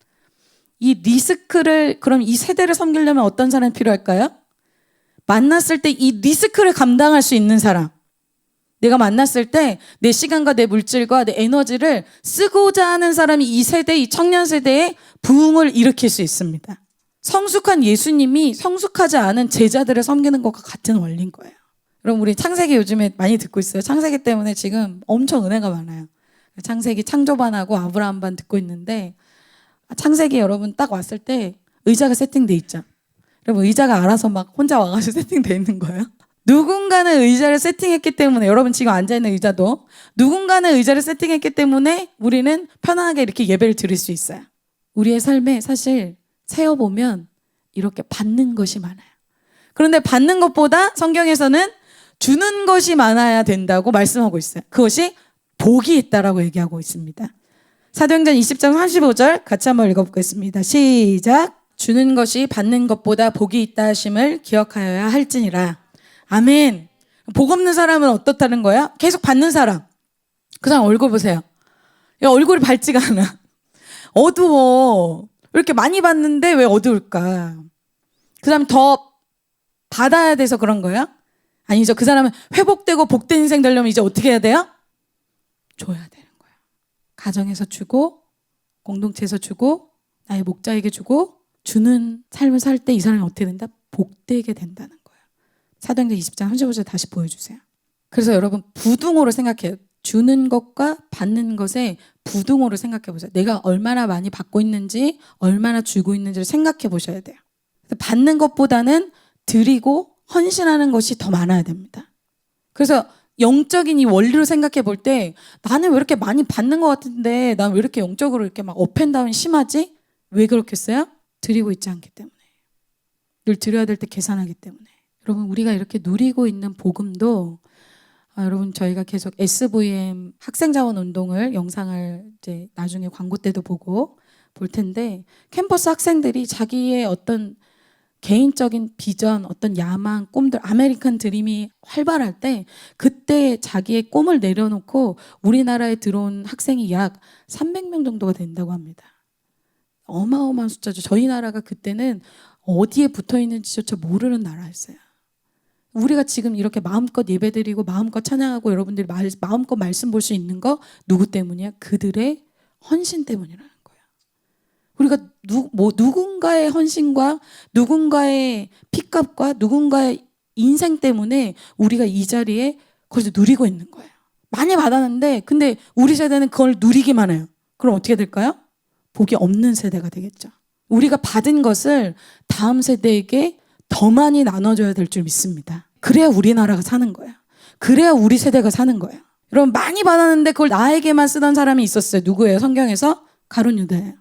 이 리스크를, 그럼 이 세대를 섬기려면 어떤 사람이 필요할까요? 만났을 때 이 리스크를 감당할 수 있는 사람. 내가 만났을 때 내 시간과 내 물질과 내 에너지를 쓰고자 하는 사람이 이 세대, 이 청년 세대의 부흥을 일으킬 수 있습니다. 성숙한 예수님이 성숙하지 않은 제자들을 섬기는 것과 같은 원리인 거예요. 그럼 우리 창세기 요즘에 많이 듣고 있어요. 창세기 때문에 지금 엄청 은혜가 많아요. 창세기 창조반하고 아브라함반 듣고 있는데, 창세기 여러분 딱 왔을 때 의자가 세팅돼 있죠. 여러분, 의자가 알아서 막 혼자 와가지고 세팅돼 있는 거예요. 누군가는 의자를 세팅했기 때문에, 여러분 지금 앉아있는 의자도 누군가는 의자를 세팅했기 때문에 우리는 편안하게 이렇게 예배를 드릴 수 있어요. 우리의 삶에 사실 세어보면 이렇게 받는 것이 많아요. 그런데 받는 것보다 성경에서는 주는 것이 많아야 된다고 말씀하고 있어요. 그것이 복이 있다라고 얘기하고 있습니다. 사도행전 20장 35절 같이 한번 읽어보겠습니다. 시작. 주는 것이 받는 것보다 복이 있다 하심을 기억하여야 할지니라. 아멘. 복 없는 사람은 어떻다는 거야? 계속 받는 사람. 그 사람 얼굴 보세요. 야, 얼굴이 밝지가 않아. 어두워. 왜 이렇게 많이 받는데 왜 어두울까? 그 사람이 더 받아야 돼서 그런 거야? 아니죠. 그 사람은 회복되고 복된 인생 되려면 이제 어떻게 해야 돼요? 줘야 되는 거야. 가정에서 주고, 공동체에서 주고, 나의 목자에게 주고, 주는 삶을 살 때 이 사람이 어떻게 된다? 복되게 된다는 거야. 사도행전 20장 35절 다시 보여주세요. 그래서 여러분 부등호로 생각해요. 주는 것과 받는 것에 부등호로 생각해 보세요. 내가 얼마나 많이 받고 있는지 얼마나 주고 있는지를 생각해 보셔야 돼요. 받는 것보다는 드리고 헌신하는 것이 더 많아야 됩니다. 그래서 영적인 이 원리로 생각해 볼 때 나는 왜 이렇게 많이 받는 것 같은데 난 왜 이렇게 영적으로 이렇게 막 업앤다운 심하지? 왜 그렇겠어요? 드리고 있지 않기 때문에. 늘 드려야 될 때 계산하기 때문에. 여러분 우리가 이렇게 누리고 있는 복음도 여러분 저희가 계속 SVM 학생자원 운동을 영상을 이제 나중에 광고 때도 보고 볼 텐데 캠퍼스 학생들이 자기의 어떤 개인적인 비전, 어떤 야망, 꿈들, 아메리칸 드림이 활발할 때 그때 자기의 꿈을 내려놓고 우리나라에 들어온 학생이 약 300명 정도가 된다고 합니다. 어마어마한 숫자죠. 저희 나라가 그때는 어디에 붙어 있는지조차 모르는 나라였어요. 우리가 지금 이렇게 마음껏 예배드리고 마음껏 찬양하고 여러분들이 마음껏 말씀 볼 수 있는 거 누구 때문이야? 그들의 헌신 때문이라는 거예요. 우리가 누군가의 헌신과 누군가의 피값과 누군가의 인생 때문에 우리가 이 자리에 거기서 누리고 있는 거예요. 많이 받았는데 근데 우리 세대는 그걸 누리기만 해요. 그럼 어떻게 될까요? 복이 없는 세대가 되겠죠. 우리가 받은 것을 다음 세대에게 더 많이 나눠줘야 될 줄 믿습니다. 그래야 우리나라가 사는 거예요. 그래야 우리 세대가 사는 거예요. 여러분 많이 받았는데 그걸 나에게만 쓰던 사람이 있었어요. 누구예요? 성경에서? 가룟 유다예요.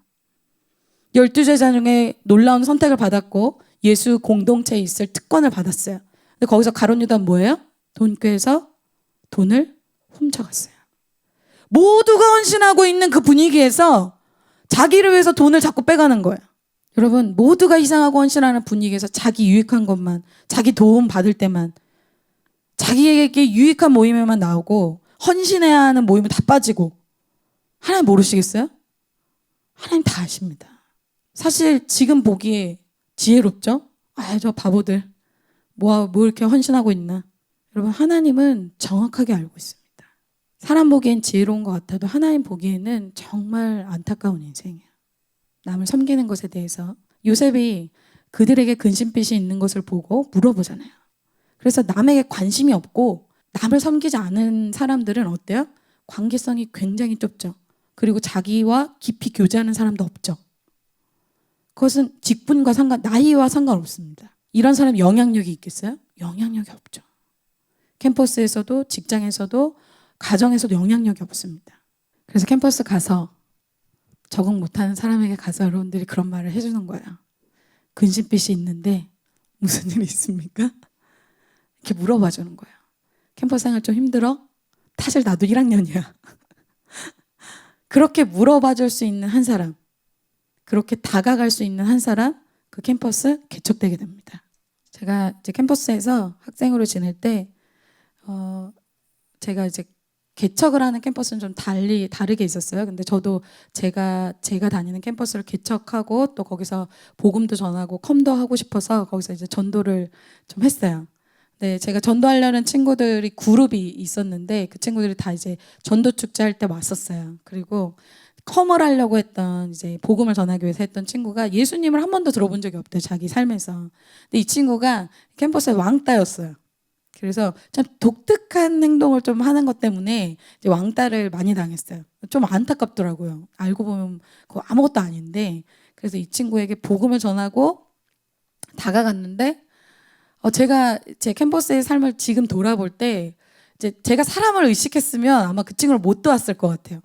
12제자 중에 놀라운 선택을 받았고 예수 공동체에 있을 특권을 받았어요. 근데 거기서 가룟 유다는 뭐예요? 돈꾀에서 돈을 훔쳐갔어요. 모두가 헌신하고 있는 그 분위기에서 자기를 위해서 돈을 자꾸 빼가는 거예요. 여러분 모두가 희생하고 헌신하는 분위기에서 자기 유익한 것만, 자기 도움 받을 때만, 자기에게 유익한 모임에만 나오고 헌신해야 하는 모임은 다 빠지고 하나님 모르시겠어요? 하나님 다 아십니다. 사실 지금 보기에 지혜롭죠? 저 바보들 뭐 이렇게 헌신하고 있나. 여러분 하나님은 정확하게 알고 있습니다. 사람 보기엔 지혜로운 것 같아도 하나님 보기에는 정말 안타까운 인생이에요. 남을 섬기는 것에 대해서 요셉이 그들에게 근심빛이 있는 것을 보고 물어보잖아요. 그래서 남에게 관심이 없고 남을 섬기지 않은 사람들은 어때요? 관계성이 굉장히 좁죠. 그리고 자기와 깊이 교제하는 사람도 없죠. 그것은 직분과 나이와 상관없습니다. 이런 사람이 영향력이 있겠어요? 영향력이 없죠. 캠퍼스에서도 직장에서도 가정에서도 영향력이 없습니다. 그래서 캠퍼스 가서 적응 못하는 사람에게 가서 여러분들이 그런 말을 해주는 거예요. 근심빛이 있는데 무슨 일이 있습니까? 이렇게 물어봐 주는 거예요. 캠퍼스 생활 좀 힘들어? 사실 나도 1학년이야. 그렇게 물어봐 줄 수 있는 한 사람, 그렇게 다가갈 수 있는 한 사람, 그 캠퍼스 개척되게 됩니다. 제가 이제 캠퍼스에서 학생으로 지낼 때 제가 이제 개척을 하는 캠퍼스는 좀 다르게 있었어요. 근데 저도 제가 다니는 캠퍼스를 개척하고 또 거기서 복음도 전하고 컴도 하고 싶어서 거기서 이제 전도를 좀 했어요. 네, 제가 전도하려는 친구들이 그룹이 있었는데 그 친구들이 다 이제 전도 축제 할 때 왔었어요. 그리고 컴을 하려고 했던 이제 복음을 전하기 위해서 했던 친구가 예수님을 한 번도 들어본 적이 없대요. 자기 삶에서. 근데 이 친구가 캠퍼스의 왕따였어요. 그래서 참 독특한 행동을 좀 하는 것 때문에 이제 왕따를 많이 당했어요. 좀 안타깝더라고요. 알고 보면 그거 아무것도 아닌데. 그래서 이 친구에게 복음을 전하고 다가갔는데 제가 제 캠퍼스의 삶을 지금 돌아볼 때 이제 제가 사람을 의식했으면 아마 그 친구를 못 도왔을 것 같아요.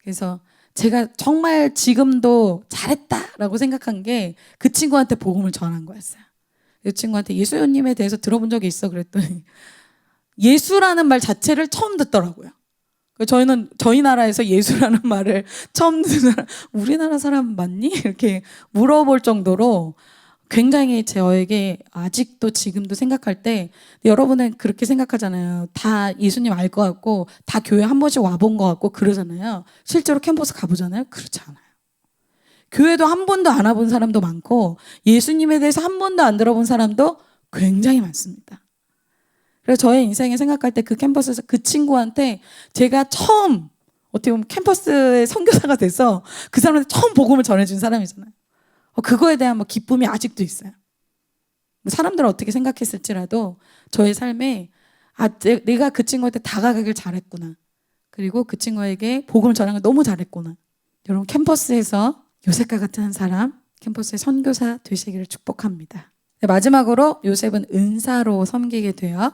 그래서 제가 정말 지금도 잘했다라고 생각한 게 그 친구한테 복음을 전한 거였어요. 그 친구한테 예수님에 대해서 들어본 적이 있어 그랬더니 예수라는 말 자체를 처음 듣더라고요. 저희는 저희 나라에서 예수라는 말을 처음 듣는 사람, 우리나라 사람 맞니? 이렇게 물어볼 정도로 굉장히 저에게 아직도 지금도 생각할 때 여러분은 그렇게 생각하잖아요. 다 예수님 알 것 같고 다 교회 한 번씩 와본 것 같고 그러잖아요. 실제로 캠퍼스 가보잖아요. 그렇지 않아요. 교회도 한 번도 안 와본 사람도 많고 예수님에 대해서 한 번도 안 들어본 사람도 굉장히 많습니다. 그래서 저의 인생에 생각할 때 그 캠퍼스에서 그 친구한테 제가 처음 어떻게 보면 캠퍼스의 선교사가 돼서 그 사람한테 처음 복음을 전해준 사람이잖아요. 그거에 대한 기쁨이 아직도 있어요. 사람들은 어떻게 생각했을지라도 저의 삶에 내가 그 친구한테 다가가길 잘했구나. 그리고 그 친구에게 복음을 전하는 걸 너무 잘했구나. 여러분 캠퍼스에서 요셉과 같은 한 사람, 캠퍼스의 선교사 되시기를 축복합니다. 네, 마지막으로 요셉은 은사로 섬기게 돼요.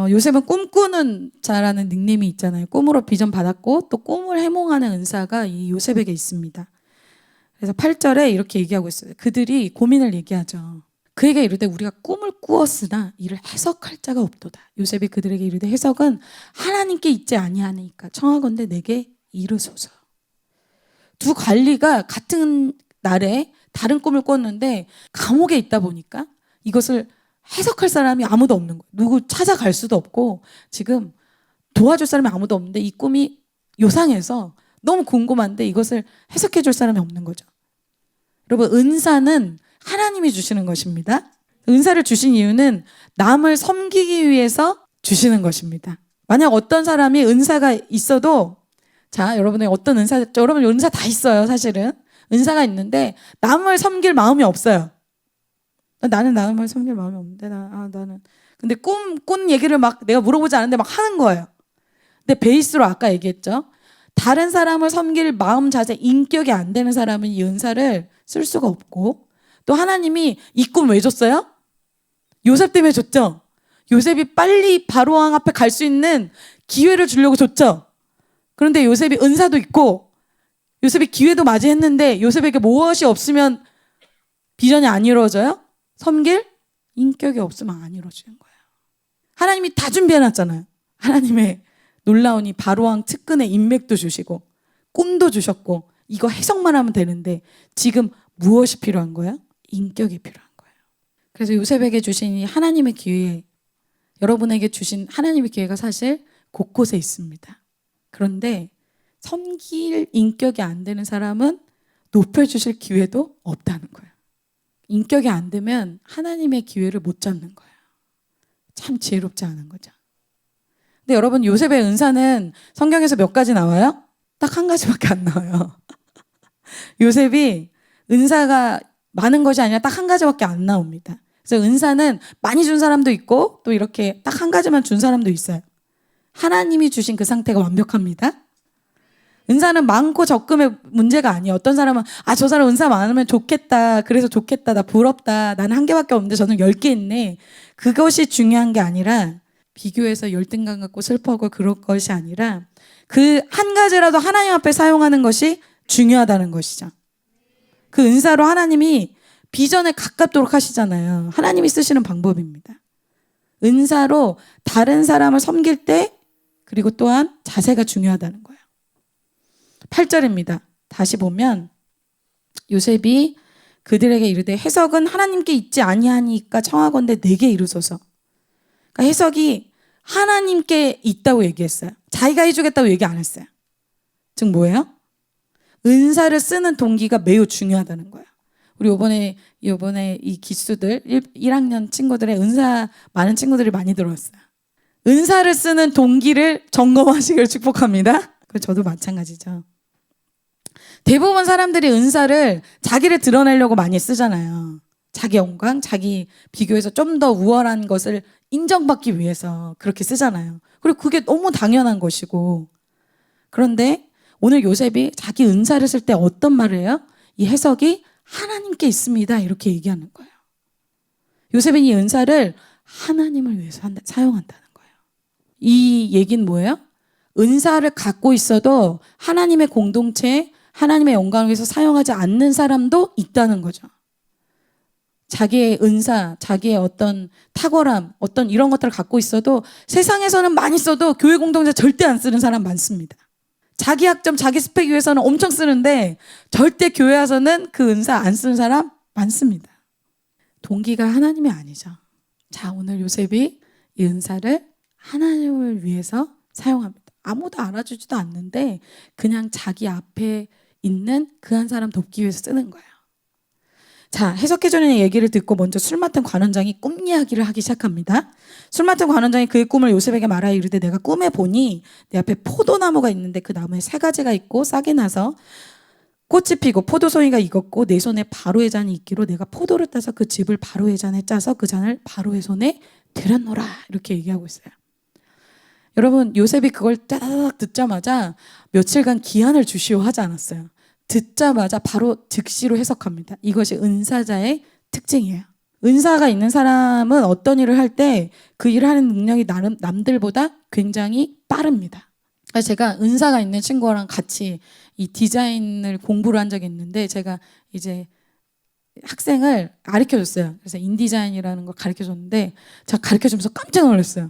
요셉은 꿈꾸는 자라는 닉네임이 있잖아요. 꿈으로 비전 받았고 또 꿈을 해몽하는 은사가 이 요셉에게 있습니다. 그래서 8절에 이렇게 얘기하고 있어요. 그들이 고민을 얘기하죠. 그에게 이르되 우리가 꿈을 꾸었으나 이를 해석할 자가 없도다. 요셉이 그들에게 이르되 해석은 하나님께 있지 아니하니까 청하건대 내게 이르소서. 두 관리가 같은 날에 다른 꿈을 꿨는데 감옥에 있다 보니까 이것을 해석할 사람이 아무도 없는 거예요. 누구 찾아갈 수도 없고 지금 도와줄 사람이 아무도 없는데 이 꿈이 요상해서 너무 궁금한데 이것을 해석해 줄 사람이 없는 거죠. 여러분 은사는 하나님이 주시는 것입니다. 은사를 주신 이유는 남을 섬기기 위해서 주시는 것입니다. 만약 어떤 사람이 은사가 있어도 자 여러분의 어떤 은사 여러분 은사 다 있어요. 사실은 은사가 있는데 남을 섬길 마음이 없어요. 나는 남을 섬길 마음이 없는데 나는 근데 꿈 얘기를 막 내가 물어보지 않은데 막 하는 거예요. 근데 베이스로 아까 얘기했죠. 다른 사람을 섬길 마음 자세 인격이 안 되는 사람은 이 은사를 쓸 수가 없고 또 하나님이 이 꿈 왜 줬어요? 요셉 때문에 줬죠. 요셉이 빨리 바로왕 앞에 갈 수 있는 기회를 주려고 줬죠. 그런데 요셉이 은사도 있고 요셉이 기회도 맞이했는데 요셉에게 무엇이 없으면 비전이 안 이루어져요? 섬길 인격이 없으면 안 이루어지는 거예요. 하나님이 다 준비해놨잖아요. 하나님의 놀라운 이 바로왕 측근의 인맥도 주시고 꿈도 주셨고 이거 해석만 하면 되는데 지금 무엇이 필요한 거예요? 인격이 필요한 거예요. 그래서 요셉에게 주신 이 하나님의 기회, 여러분에게 주신 하나님의 기회가 사실 곳곳에 있습니다. 그런데 섬길 인격이 안 되는 사람은 높여주실 기회도 없다는 거예요. 인격이 안 되면 하나님의 기회를 못 잡는 거예요. 참 지혜롭지 않은 거죠. 근데 여러분 요셉의 은사는 성경에서 몇 가지 나와요? 딱 한 가지밖에 안 나와요. 요셉이 은사가 많은 것이 아니라 딱 한 가지밖에 안 나옵니다. 그래서 은사는 많이 준 사람도 있고 또 이렇게 딱 한 가지만 준 사람도 있어요. 하나님이 주신 그 상태가 완벽합니다. 은사는 많고 적금의 문제가 아니에요. 어떤 사람은 저 사람 은사 많으면 좋겠다. 그래서 좋겠다. 나 부럽다. 나는 한 개밖에 없는데 저는 10개 있네. 그것이 중요한 게 아니라 비교해서 열등감 갖고 슬퍼하고 그럴 것이 아니라 그 한 가지라도 하나님 앞에 사용하는 것이 중요하다는 것이죠. 그 은사로 하나님이 비전에 가깝도록 하시잖아요. 하나님이 쓰시는 방법입니다. 은사로 다른 사람을 섬길 때 그리고 또한 자세가 중요하다는 거예요. 8절입니다. 다시 보면 요셉이 그들에게 이르되 해석은 하나님께 있지 아니하니까 청하건대 내게 이르소서. 그러니까 해석이 하나님께 있다고 얘기했어요. 자기가 해주겠다고 얘기 안 했어요. 즉 뭐예요? 은사를 쓰는 동기가 매우 중요하다는 거예요. 우리 이번에 이 기수들 1학년 친구들의 은사 많은 친구들이 많이 들어왔어요. 은사를 쓰는 동기를 점검하시길 축복합니다. 저도 마찬가지죠. 대부분 사람들이 은사를 자기를 드러내려고 많이 쓰잖아요. 자기 영광, 자기 비교해서 좀 더 우월한 것을 인정받기 위해서 그렇게 쓰잖아요. 그리고 그게 너무 당연한 것이고. 그런데 오늘 요셉이 자기 은사를 쓸 때 어떤 말을 해요? 이 해석이 하나님께 있습니다. 이렇게 얘기하는 거예요. 요셉은 이 은사를 하나님을 위해서 사용한다는 거예요. 이 얘기는 뭐예요? 은사를 갖고 있어도 하나님의 공동체, 하나님의 영광을 위해서 사용하지 않는 사람도 있다는 거죠. 자기의 은사, 자기의 어떤 탁월함, 어떤 이런 것들을 갖고 있어도 세상에서는 많이 써도 교회 공동체 절대 안 쓰는 사람 많습니다. 자기 학점, 자기 스펙 위해서는 엄청 쓰는데 절대 교회 와서는 그 은사 안 쓰는 사람 많습니다. 동기가 하나님이 아니죠. 자, 오늘 요셉이 이 은사를 하나님을 위해서 사용합니다. 아무도 알아주지도 않는데 그냥 자기 앞에 있는 그 한 사람 돕기 위해서 쓰는 거예요. 자, 해석해주는 얘기를 듣고 먼저 술 맡은 관원장이 꿈 이야기를 하기 시작합니다. 술 맡은 관원장이 그의 꿈을 요셉에게 말하여 이르되 내가 꿈에 보니 내 앞에 포도나무가 있는데 그 나무에 세 가지가 있고 싹이 나서 꽃이 피고 포도송이가 익었고 내 손에 바로의 잔이 있기로 내가 포도를 따서 그 즙을 바로의 잔에 짜서 그 잔을 바로의 손에 들였노라. 이렇게 얘기하고 있어요. 여러분, 요셉이 그걸 따닥 듣자마자 며칠간 기한을 주시오 하지 않았어요. 듣자마자 바로 즉시로 해석합니다. 이것이 은사자의 특징이에요. 은사가 있는 사람은 어떤 일을 할 때 그 일을 하는 능력이 남들보다 굉장히 빠릅니다. 그래서 제가 은사가 있는 친구랑 같이 이 디자인을 공부를 한 적이 있는데 제가 이제 학생을 가르쳐줬어요. 그래서 인디자인이라는 걸 가르쳐줬는데 제가 가르쳐주면서 깜짝 놀랐어요.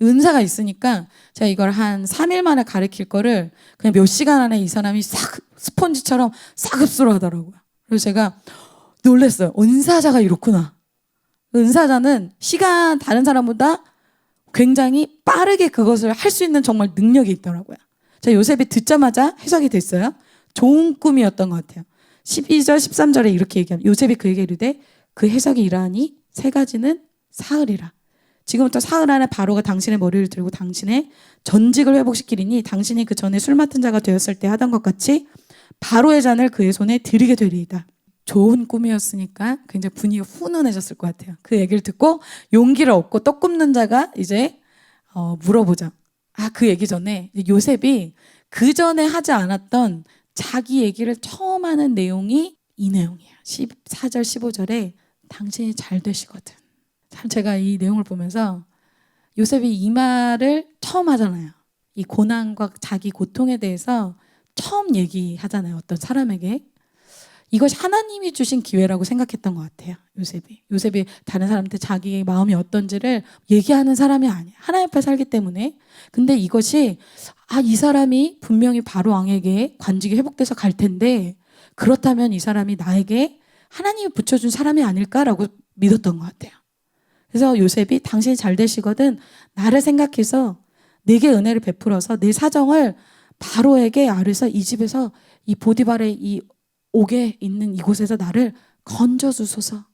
은사가 있으니까 제가 이걸 한 3일 만에 가르칠 거를 그냥 몇 시간 안에 이 사람이 싹 스펀지처럼 싹 흡수를 하더라고요. 그래서 제가 놀랐어요. 은사자가 이렇구나. 은사자는 시간 다른 사람보다 굉장히 빠르게 그것을 할 수 있는 정말 능력이 있더라고요. 제가 요셉이 듣자마자 해석이 됐어요. 좋은 꿈이었던 것 같아요. 12절 13절에 이렇게 얘기합니다. 요셉이 그에게 이르되 그 해석이 이러하니 세 가지는 사흘이라. 지금부터 사흘 안에 바로가 당신의 머리를 들고 당신의 전직을 회복시키리니 당신이 그 전에 술 맡은 자가 되었을 때 하던 것 같이 바로의 잔을 그의 손에 드리게 되리이다. 좋은 꿈이었으니까 굉장히 분위기가 훈훈해졌을 것 같아요. 그 얘기를 듣고 용기를 얻고 떡 굽는 자가 이제 물어보자. 그 얘기 전에 요셉이 그 전에 하지 않았던 자기 얘기를 처음 하는 내용이 이 내용이에요. 14절 15절에 당신이 잘 되시거든. 참 제가 이 내용을 보면서 요셉이 이 말을 처음 하잖아요. 이 고난과 자기 고통에 대해서 처음 얘기하잖아요. 어떤 사람에게. 이것이 하나님이 주신 기회라고 생각했던 것 같아요. 요셉이 다른 사람한테 자기의 마음이 어떤지를 얘기하는 사람이 아니에요. 하나님 앞에 살기 때문에. 근데 이것이 이 사람이 분명히 바로 왕에게 관직이 회복돼서 갈 텐데 그렇다면 이 사람이 나에게 하나님이 붙여준 사람이 아닐까라고 믿었던 것 같아요. 그래서 요셉이 당신이 잘 되시거든 나를 생각해서 내게 은혜를 베풀어서 내 사정을 바로에게 아뢰서 이 집에서 이 보디발의 이 옥에 있는 이곳에서 나를 건져주소서.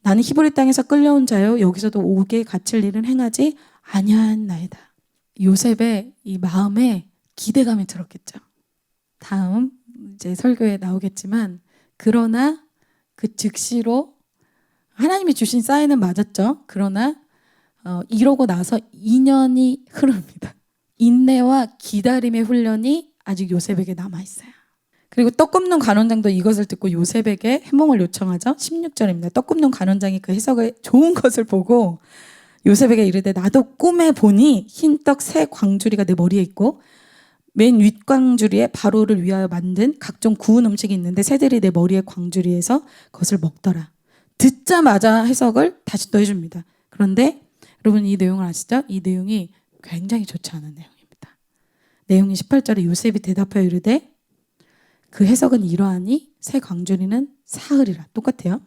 나는 히브리 땅에서 끌려온 자요 여기서도 옥에 갇힐 일은 행하지 아니하나이다. 요셉의 이 마음에 기대감이 들었겠죠. 다음 이제 설교에 나오겠지만 그러나 그 즉시로 하나님이 주신 사인은 맞았죠. 그러나 이러고 나서 2년이 흐릅니다. 인내와 기다림의 훈련이 아직 요셉에게 남아있어요. 그리고 떡 굽는 관원장도 이것을 듣고 요셉에게 해몽을 요청하죠. 16절입니다. 떡 굽는 관원장이 그 해석의 좋은 것을 보고 요셉에게 이르되 나도 꿈에 보니 흰떡 새 광주리가 내 머리에 있고 맨 윗광주리에 바로를 위하여 만든 각종 구운 음식이 있는데 새들이 내 머리에 광주리에서 그것을 먹더라. 듣자마자 해석을 다시 또 해줍니다. 그런데 여러분 이 내용을 아시죠? 이 내용이 굉장히 좋지 않은 내용입니다. 내용이 18절에 요셉이 대답하여 이르되 그 해석은 이러하니 새 광주리는 사흘이라. 똑같아요.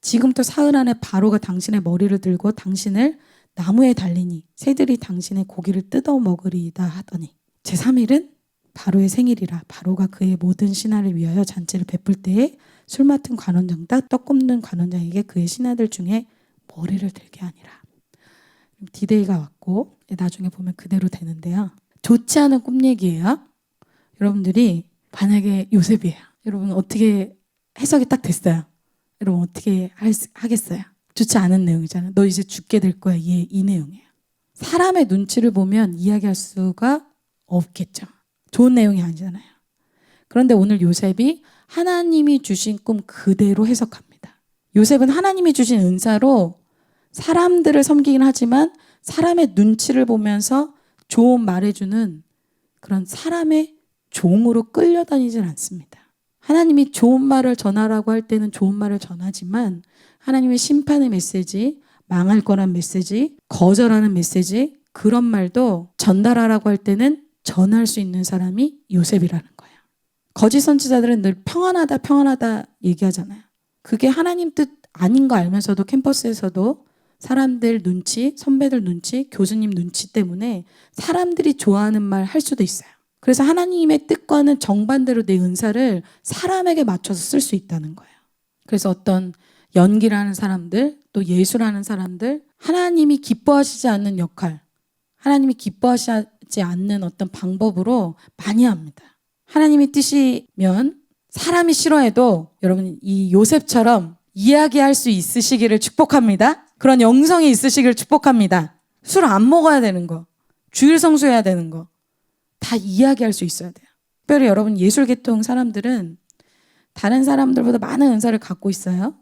지금부터 사흘 안에 바로가 당신의 머리를 들고 당신을 나무에 달리니 새들이 당신의 고기를 뜯어 먹으리이다 하더니 제3일은 바로의 생일이라. 바로가 그의 모든 신하를 위하여 잔치를 베풀 때에 술 맡은 관원장과 떡 굽는 관원장에게 그의 신하들 중에 머리를 들게 하니라. 디데이가 왔고 나중에 보면 그대로 되는데요. 좋지 않은 꿈 얘기예요. 여러분들이 만약에 요셉이에요. 여러분 어떻게 해석이 딱 됐어요. 여러분 어떻게 하겠어요? 좋지 않은 내용이잖아요. 너 이제 죽게 될 거야. 이 내용이에요. 사람의 눈치를 보면 이야기할 수가 없겠죠. 좋은 내용이 아니잖아요. 그런데 오늘 요셉이 하나님이 주신 꿈 그대로 해석합니다. 요셉은 하나님이 주신 은사로 사람들을 섬기긴 하지만 사람의 눈치를 보면서 조언 말해주는 그런 사람의 종으로 끌려다니진 않습니다. 하나님이 좋은 말을 전하라고 할 때는 좋은 말을 전하지만 하나님의 심판의 메시지, 망할 거란 메시지, 거절하는 메시지 그런 말도 전달하라고 할 때는 전할 수 있는 사람이 요셉이라는 거예요. 거짓 선지자들은 늘 평안하다 얘기하잖아요. 그게 하나님 뜻 아닌 거 알면서도 캠퍼스에서도 사람들 눈치, 선배들 눈치, 교수님 눈치 때문에 사람들이 좋아하는 말 할 수도 있어요. 그래서 하나님의 뜻과는 정반대로 내 은사를 사람에게 맞춰서 쓸 수 있다는 거예요. 그래서 어떤 연기를 하는 사람들, 또 예술하는 사람들, 하나님이 기뻐하시지 않는 역할, 하나님이 기뻐하시지 않는 어떤 방법으로 많이 합니다. 하나님의 뜻이면 사람이 싫어해도 여러분 이 요셉처럼 이야기할 수 있으시기를 축복합니다. 그런 영성이 있으시기를 축복합니다. 술 안 먹어야 되는 거, 주일 성수해야 되는 거 다 이야기할 수 있어야 돼요. 특별히 여러분 예술계통 사람들은 다른 사람들보다 많은 은사를 갖고 있어요.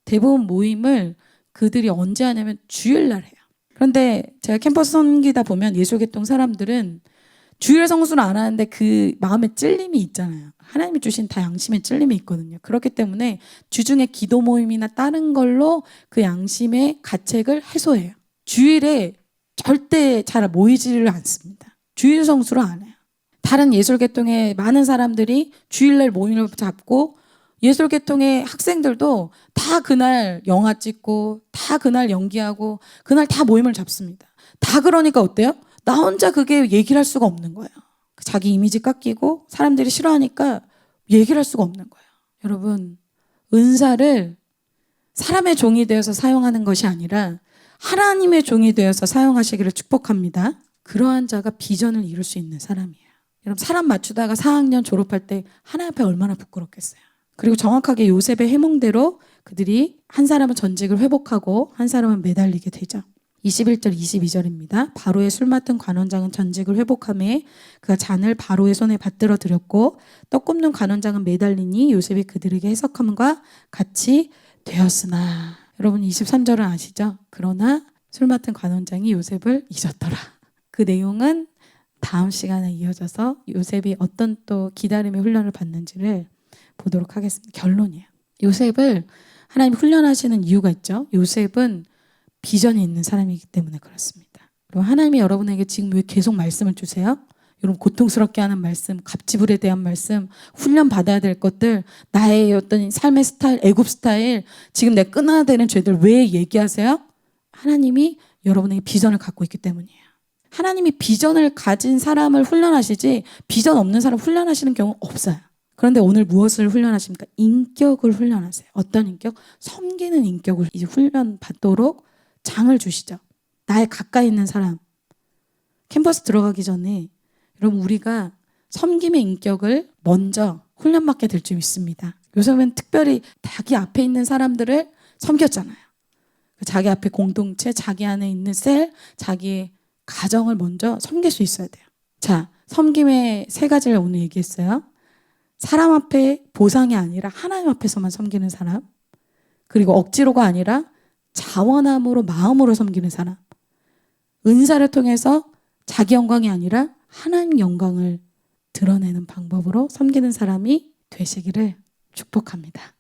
대부분 모임을 그들이 언제 하냐면 주일날 해요. 그런데 제가 캠퍼스 섬기다 보면 예술계통 사람들은 주일 성수를 안 하는데 그 마음에 찔림이 있잖아요. 하나님이 주신 다 양심에 찔림이 있거든요. 그렇기 때문에 주중에 기도 모임이나 다른 걸로 그 양심의 가책을 해소해요. 주일에 절대 잘 모이지를 않습니다. 주일 성수를 안 해요. 다른 예술계통의 많은 사람들이 주일날 모임을 잡고 예술계통의 학생들도 다 그날 영화 찍고 다 그날 연기하고 그날 다 모임을 잡습니다. 다 그러니까 어때요? 나 혼자 그게 얘기를 할 수가 없는 거예요. 자기 이미지 깎이고 사람들이 싫어하니까 얘기를 할 수가 없는 거예요. 여러분, 은사를 사람의 종이 되어서 사용하는 것이 아니라 하나님의 종이 되어서 사용하시기를 축복합니다. 그러한 자가 비전을 이룰 수 있는 사람이에요. 여러분, 사람 맞추다가 4학년 졸업할 때 하나님 앞에 얼마나 부끄럽겠어요. 그리고 정확하게 요셉의 해몽대로 그들이 한 사람은 전직을 회복하고 한 사람은 매달리게 되죠. 21절 22절입니다. 바로의 술 맡은 관원장은 전직을 회복하며 그가 잔을 바로의 손에 받들어 드렸고 떡 굽는 관원장은 매달리니 요셉이 그들에게 해석함과 같이 되었으나. 여러분 23절은 아시죠? 그러나 술 맡은 관원장이 요셉을 잊었더라. 그 내용은 다음 시간에 이어져서 요셉이 어떤 또 기다림의 훈련을 받는지를 보도록 하겠습니다. 결론이에요. 요셉을 하나님 훈련하시는 이유가 있죠. 요셉은 비전이 있는 사람이기 때문에 그렇습니다. 그리고 하나님이 여러분에게 지금 왜 계속 말씀을 주세요? 여러분 고통스럽게 하는 말씀, 갑지불에 대한 말씀, 훈련 받아야 될 것들, 나의 어떤 삶의 스타일, 애굽 스타일, 지금 내가 끊어야 되는 죄들 왜 얘기하세요? 하나님이 여러분에게 비전을 갖고 있기 때문이에요. 하나님이 비전을 가진 사람을 훈련하시지 비전 없는 사람 훈련하시는 경우 없어요. 그런데 오늘 무엇을 훈련하십니까? 인격을 훈련하세요. 어떤 인격? 섬기는 인격을 이제 훈련받도록 장을 주시죠. 나의 가까이 있는 사람. 캠퍼스 들어가기 전에 여러분 우리가 섬김의 인격을 먼저 훈련받게 될 줄 믿습니다. 요즘은 특별히 자기 앞에 있는 사람들을 섬겼잖아요. 자기 앞에 공동체, 자기 안에 있는 셀, 자기의 가정을 먼저 섬길 수 있어야 돼요. 자, 섬김의 세 가지를 오늘 얘기했어요. 사람 앞에 보상이 아니라 하나님 앞에서만 섬기는 사람, 그리고 억지로가 아니라 자원함으로 마음으로 섬기는 사람, 은사를 통해서 자기 영광이 아니라 하나님 영광을 드러내는 방법으로 섬기는 사람이 되시기를 축복합니다.